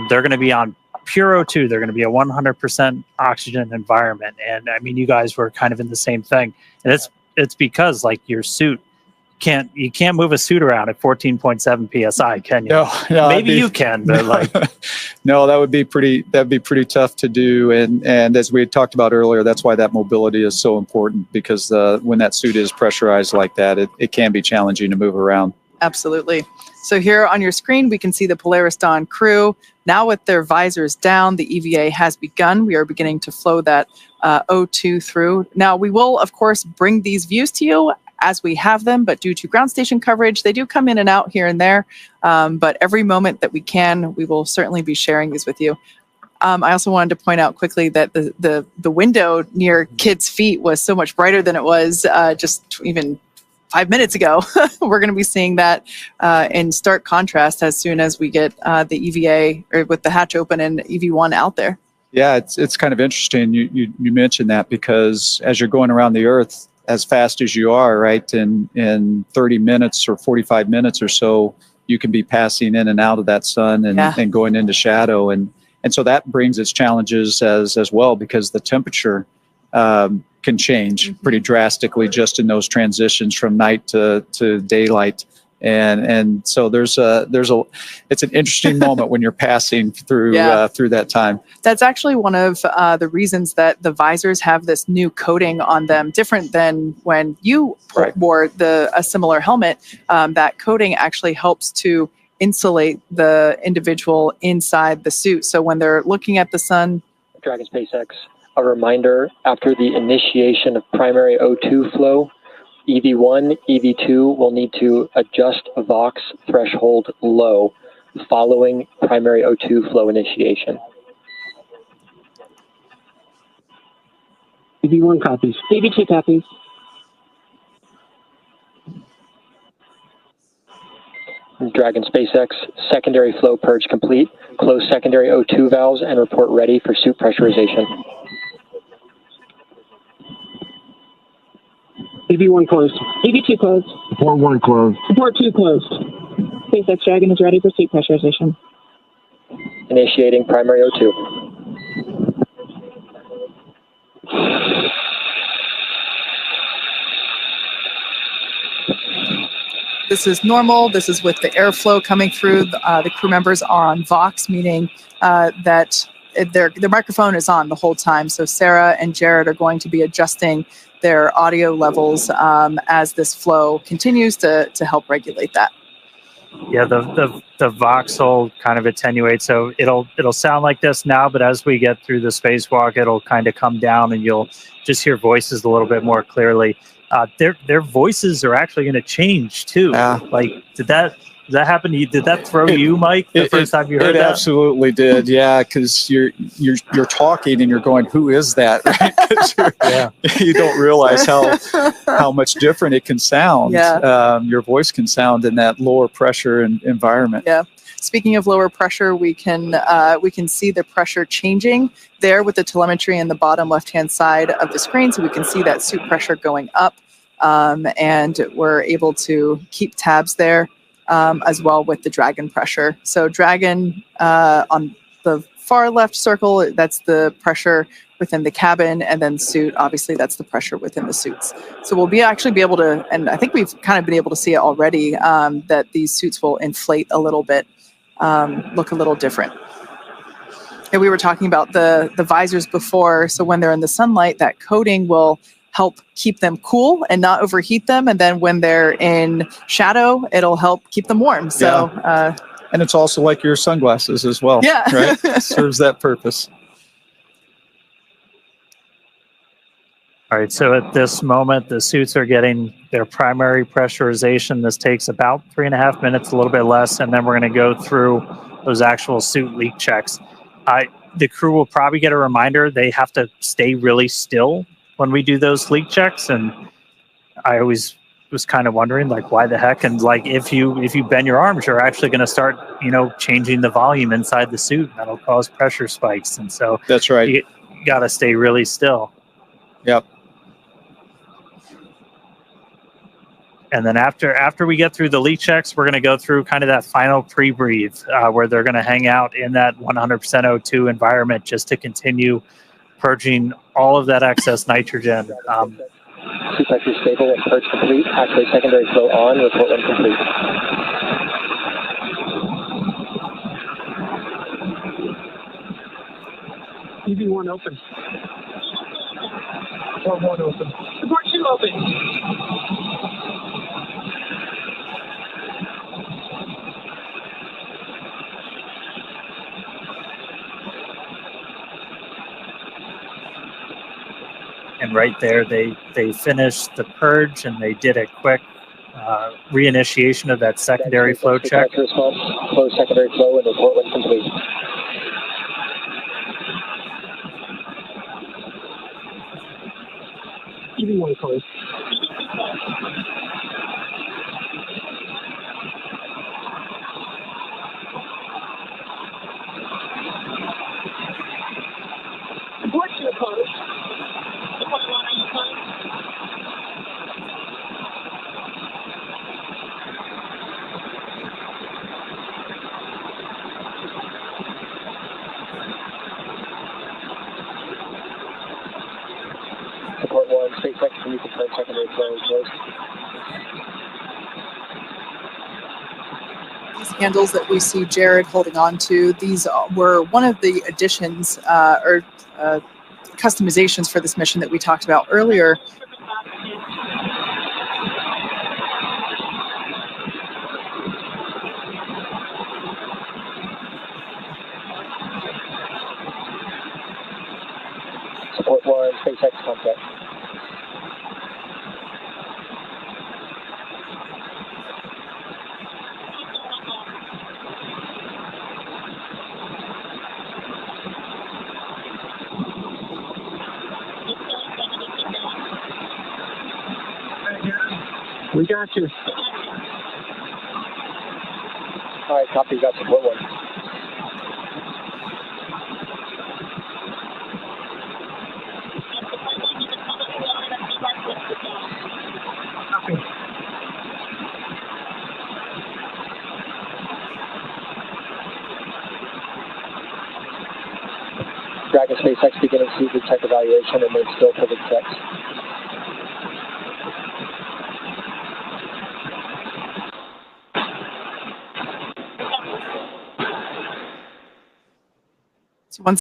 they're going to be on pure O2. They're going to be a 100% oxygen environment. And I mean, you guys were kind of in the same thing. And it's because like your suit you can't move a suit around at 14.7 psi, can you? No, maybe you can, but like no, that'd be pretty tough to do. And as we had talked about earlier, that's why that mobility is so important, because when that suit is pressurized like that, it can be challenging to move around. Absolutely. So here on your screen, we can see the Polaris Dawn crew. Now with their visors down, the EVA has begun. We are beginning to flow that O2 through. Now, we will, of course, bring these views to you as we have them, but due to ground station coverage, they do come in and out here and there. But every moment that we can, we will certainly be sharing these with you. I also wanted to point out quickly that the window near Kid's feet was so much brighter than it was just even 5 minutes ago. We're going to be seeing that in stark contrast as soon as we get the EVA, or with the hatch open and EV1 out there. Yeah, it's kind of interesting you mentioned that, because as you're going around the Earth as fast as you are, right, in 30 minutes or 45 minutes or so, you can be passing in and out of that sun and going into shadow. And so that brings its challenges as well, because the temperature can change pretty drastically just in those transitions from night to daylight. And so it's an interesting moment when you're passing through that time. That's actually one of the reasons that the visors have this new coating on them, different than when you wore a similar helmet. That coating actually helps to insulate the individual inside the suit. So when they're looking at the sun. Dragon SpaceX, a reminder, after the initiation of primary O2 flow, EV1, EV2 will need to adjust VOX threshold low following primary O2 flow initiation. EV1 copies. EV2 copies. Dragon SpaceX, secondary flow purge complete. Close secondary O2 valves and report ready for suit pressurization. EV1 closed. EV2 closed. Support 1 closed. Support 2 closed. SpaceX Dragon is ready for suit pressurization. Initiating primary O2. This is normal. This is with the airflow coming through. The crew members are on Vox, meaning that their microphone is on the whole time. So Sarah and Jared are going to be adjusting their audio levels as this flow continues to help regulate that. Yeah, the Vox will kind of attenuate, so it'll sound like this now, but as we get through the spacewalk, it'll kind of come down, and you'll just hear voices a little bit more clearly. Their voices are actually going to change too. Yeah. Like, did that happen to you? Did that throw you, Mike, the first time you heard that? It absolutely did. Yeah, because you're talking and you're going, who is that? Right? You don't realize how much different it can sound. Yeah. Your voice can sound in that lower pressure environment. Yeah. Speaking of lower pressure, we can see the pressure changing there with the telemetry in the bottom left-hand side of the screen. So we can see that suit pressure going up, and we're able to keep tabs there as well with the Dragon pressure. So Dragon on the far left circle, that's the pressure within the cabin, and then suit, obviously that's the pressure within the suits. So we'll actually be able to, and I think we've kind of been able to see it already, that these suits will inflate a little bit. Look a little different. And we were talking about the visors before. So when they're in the sunlight, that coating will help keep them cool and not overheat them. And then when they're in shadow, it'll help keep them warm. So, and it's also like your sunglasses as well. Yeah. Right? It serves that purpose. All right, so at this moment, the suits are getting their primary pressurization. This takes about 3.5 minutes, a little bit less, and then we're going to go through those actual suit leak checks. The crew will probably get a reminder they have to stay really still when we do those leak checks, and I always was kind of wondering, like, why the heck? And like, if you bend your arms, you're actually going to start, changing the volume inside the suit. That'll cause pressure spikes, and so that's right. You got to stay really still. Yep. And then after we get through the leak checks, we're going to go through kind of that final pre-breathe where they're going to hang out in that 100% O2 environment just to continue purging all of that excess nitrogen. Suit pressure stable and purge complete. Activate secondary flow on. Report when complete. EV1 open. Support 1 open. Support 2 open. And right there, they finished the purge and they did a quick reinitiation of that secondary flow check. Response, close secondary flow and report when complete. EV1 closed. Support 2 closed. Support 1, are you closed? Support 1, SpaceX, can you confirm secondary flow closed? These handles that we see Jared holding on to, these were one of the additions or customizations for this mission that we talked about earlier. Support 1, SpaceX contact. We got you. All right, copy, you got support 1. Copy. Dragon SpaceX beginning to detect evaluation and then still for the checks.